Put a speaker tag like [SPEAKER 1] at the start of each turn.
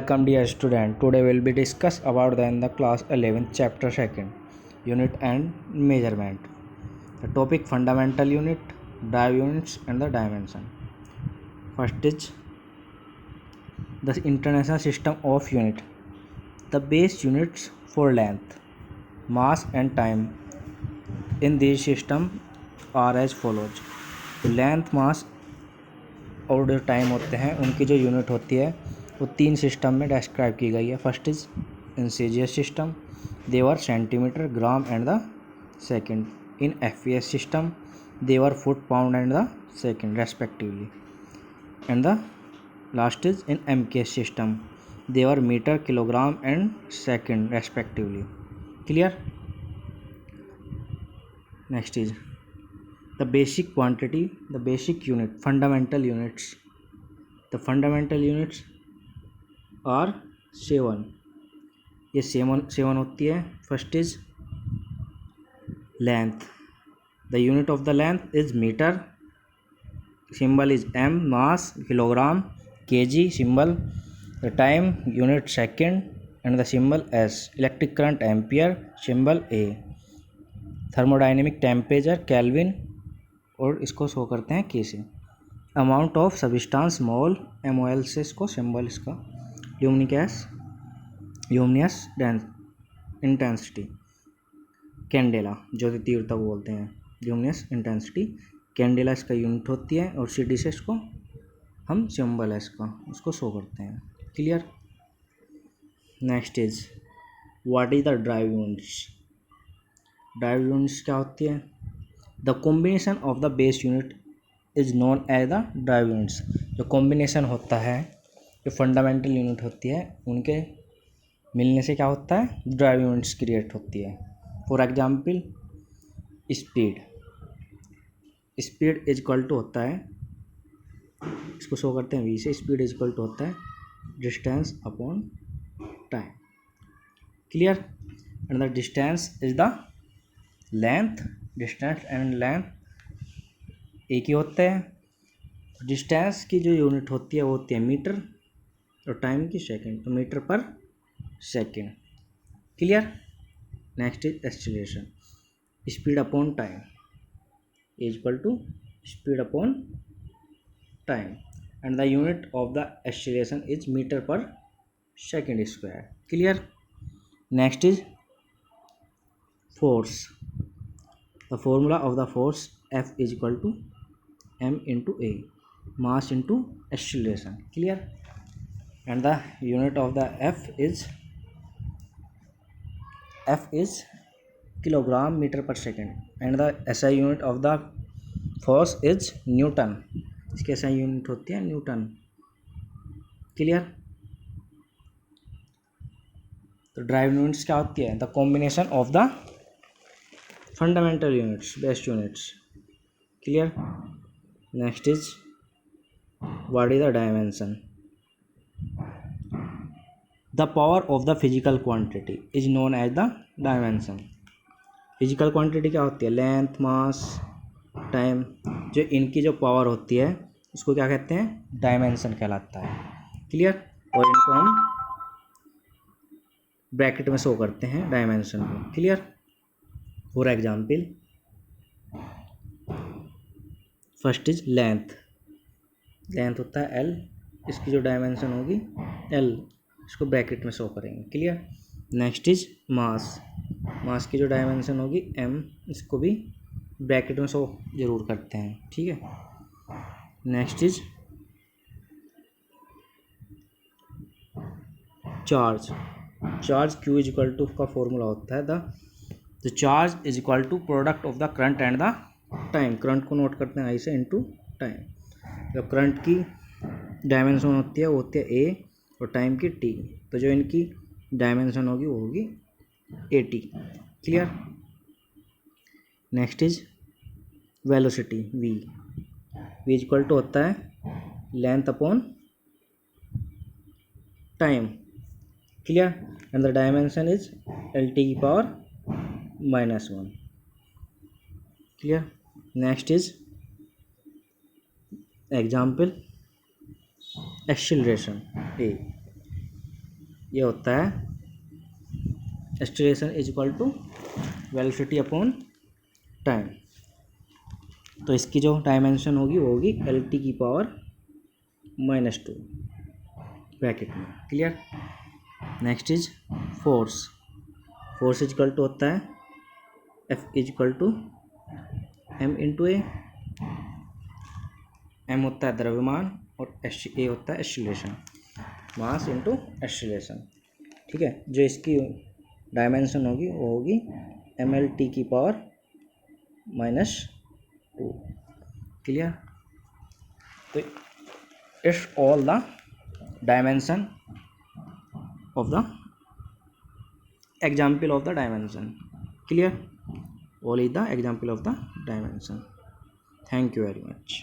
[SPEAKER 1] Welcome dear student. Today we'll be discuss about the class 11th chapter 2nd unit and measurement. The topic fundamental unit, drive units and the dimension. First is the international system of unit. The base units for length, mass and time in these system are as follows. Length mass और जो time होते हैं उनकी जो unit होती है वो तीन सिस्टम में डिस्क्राइब की गई है. First is in CGS system, they are centimetre, gram and the second. In FPS system they are foot, pound and the second respectively. And the last is in MKS system they are metre, kilogram and second respectively. Clear. Next is the basic quantity, the basic unit, fundamental units. The fundamental units are 7. ये seven होती है. First is length. The unit of the length is metre, symbol is M. Mass kilogram, KG symbol. The time unit second and the symbol S. Electric current ampere, symbol A. Thermodynamic temperature kelvin और इसको show करते हैं K से. Amount of substance mole, MOL से इसको symbol इसका. Luminous intensity, candela जो तीव्रता को बोलते हैं. ल्यूमिनियस इंटेंसिटी कैंडेला इसका यूनिट होती है और CD से इसको हम सिंबल है इसका उसको शो करते हैं. Clear. Next is what is the derived units. Derived units क्या होती है. The combination of the base unit is known as the derived units. जो कॉम्बिनेशन होता है, जो फंडामेंटल यूनिट होती है, उनके मिलने से क्या होता है, ड्राइव यूनिट्स क्रिएट होती है. For example speed. Speed is equal to होता है, इसको शो करते हैं V से. स्पीड इज इक्वल टू होता है distance upon time. Clear. And the distance is the length. Distance and length एक ही होते हैं. डिस्टेंस की जो यूनिट होती है वो होती है मीटर और टाइम की सेकंड, तो metre per second. Clear. Next is acceleration. Speed upon time is equal to speed upon time and the unit of the acceleration is metre per second square. Clear. Next is force. The formula of the force F is equal to M into A, mass into acceleration. Clear. And the unit of the F is kilogram meter per second. And the SI unit of the force is Newton. इसकी SI unit होती है Newton. Clear. तो drive units क्या होती है, the combination of the fundamental units, base units. Clear. Next is what is the dimension. The power of the physical quantity is known as the dimension. Physical quantity क्या होती है, length, मास, time. जो इनकी जो power होती है उसको क्या कहते हैं, डायमेंशन कहलाता है. क्लियर. और इनको हम ब्रैकेट में शो करते हैं डायमेंशन को. Clear. For example first is length. Length होता है L. इसकी जो डायमेंशन होगी L, इसको ब्रैकेट में शो करेंगे. Clear. Next is mass. Mass की जो डायमेंशन होगी M, इसको भी ब्रैकेट में शो जरूर करते हैं. ठीक है. Next is charge. Charge Q is equal to का फॉर्मूला होता है the charge is equal to product of the current and the time. Current को नोट करते हैं I से इनटू टाइम. जब करंट की डायमेंशन होती है वो होती है A और टाइम की T, तो जो इनकी डायमेंशन होगी वो होगी AT. Clear. Next is velocity V. V is equal to होता है length upon time. Clear. And the dimension is LT की power -1. Clear. Next is example acceleration A. ये होता है acceleration is equal to velocity upon time. तो इसकी जो dimension होगी वो होगी LT की पावर -2 ब्रैकेट में। Clear. Next is force. Force is equal to होता है F is equal to M into A. M होता है द्रव्यमान और A होता है एक्सीलरेशन, मास इंटू एक्सीलरेशन। ठीक है। जो इसकी डायमेंशन होगी वो होगी MLT की पावर -2। क्लियर। तो it's all the dimension of the example of the dimension. Clear. All is the example of the dimension. Thank you very much.